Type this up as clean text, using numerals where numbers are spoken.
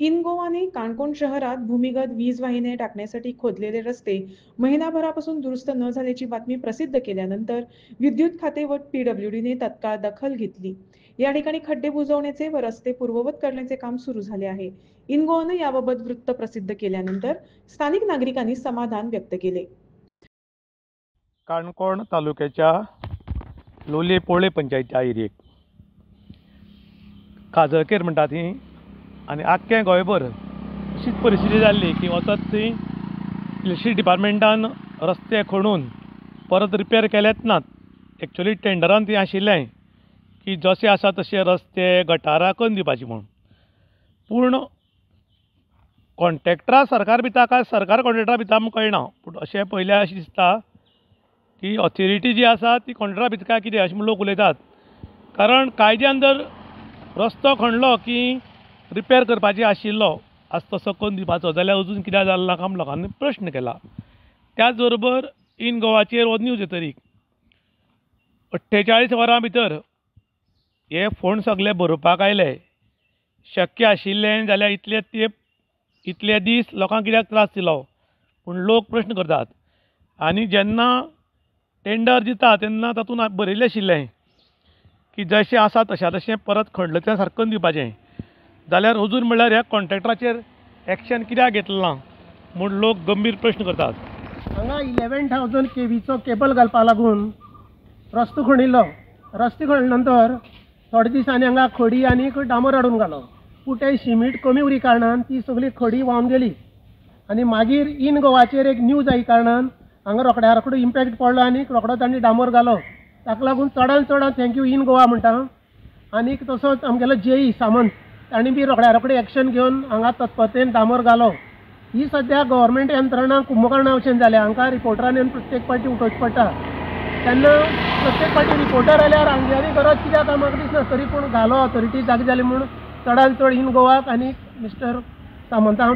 In गोवाने Canacona शहरात भूमिगत वीज वाहिन्या टाकण्यासाठी खोदलेले रस्ते महिनाभरापासून दुरुस्त न झाल्याची बातमी प्रसिद्ध केल्यानंतर विद्युत खाते व पीडब्ल्यूडीने तत्काळ दखल घेतली। या ठिकाणी खड्डे बुजवण्याचे व रस्ते पूर्ववत करण्याचे काम सुरू झाले आहे। इन गोवाने याबाबत वृत्त प्रसिद्ध केल्यानंतर स्थानिक नागरिकांनी समाधान व्यक्त केले। काणकोण तालुक्याच्या लोलये पोळे पंचायतीच्या एरियेक काजळकेर म्हणटा ती आनी आख्खें गोंयभर अशीच परिस्थिती जाल्ली की वचत थंय इलेक्ट्रिसिटी डिपार्टमेंटान रस्ते खणून परत रिपेर केलेच नात। एक्चुअली टेंडरान ती आशिल्लें की जशे आसा तशे रस्ते गटारां करून दिवपाची म्हूण, पूण कॉन्ट्रॅक्टरा सरकार भिता काय सरकार कॉन्ट्रॅक्टरा भिता म्हूण कळना। पूण अशें पयल्यार अशें दिसता की ऑथॉरिटी जी आसा ती कॉन्ट्रॅक्टरा भिता काय कितें अशें म्हूण लोक उलयतात। कारण कायद्यान जर रस्तो खणलो की रिपेर करपाची आशिल्लो आसा तसो करून दिवपाचो जाल्यार अजून कित्याक जालें ना काय लोकांनी प्रश्न केला। त्याच बरोबर इन गोवाचेर हो न्यूज येतरीक 48 वरां भितर हे फोंड सगळे भरपाक आयले। शक्य आशिल्लें जाल्यार इतले दीस लोकांक कित्याक त्रास दिलो, पूण लोक प्रश्न करतात। आनी जेन्ना टेंडर दिता तेन्ना तातूंत बरयल्लें आशिल्लें की जशें आसा तशें परत खणलें तें सारकें करून दिवपाचें। जाल्यार अजून म्हणल्यार ह्या कॉन्ट्रॅक्टराचेर एक्शन कित्याक घेतलें ना म्हूण लोक गंभीर प्रश्न करतात। हांगा 11,000 केवीचो केबल घालपा लागून रस्तो खणिल्लो। रस्ते खणले नंतर थोडे दिसांनी हांगा खडी आनी डांबर हाडून घालो, पूण ते सिमीट कमी उरी कारणान ती सगळी खडी व्हांवन गेली। आनी मागीर इन गोवाचेर एक न्यूज आई कारणान हांगा रोखड्या इम्पॅक्ट पडलो आनी रोखडो तांणी डांबर घालो। ताका लागून चडांत चड थँक्यू इन गोवा म्हणटा। आनी तसोच आमगेलो जेई सामंत तांणी बी रोखड्या एक्शन घेवन हांगा तत्परतेन डांबर घालो। ही सद्या गव्हर्मेंट यंत्रणा कुंभकर्णा भशेन जाल्या। हांकां रिपोर्टरान येवन प्रत्येक पाटी उठोवचें पडटा। तेन्ना प्रत्येक पाटी रिपोर्टर आयल्यार हांगेली गरज कित्याक काय म्हाका दिसना, तरी पूण घालो ऑथॉरिटी जागी जाली म्हूण चडांत चड इन गोवाक आनी मिस्टर सामंताक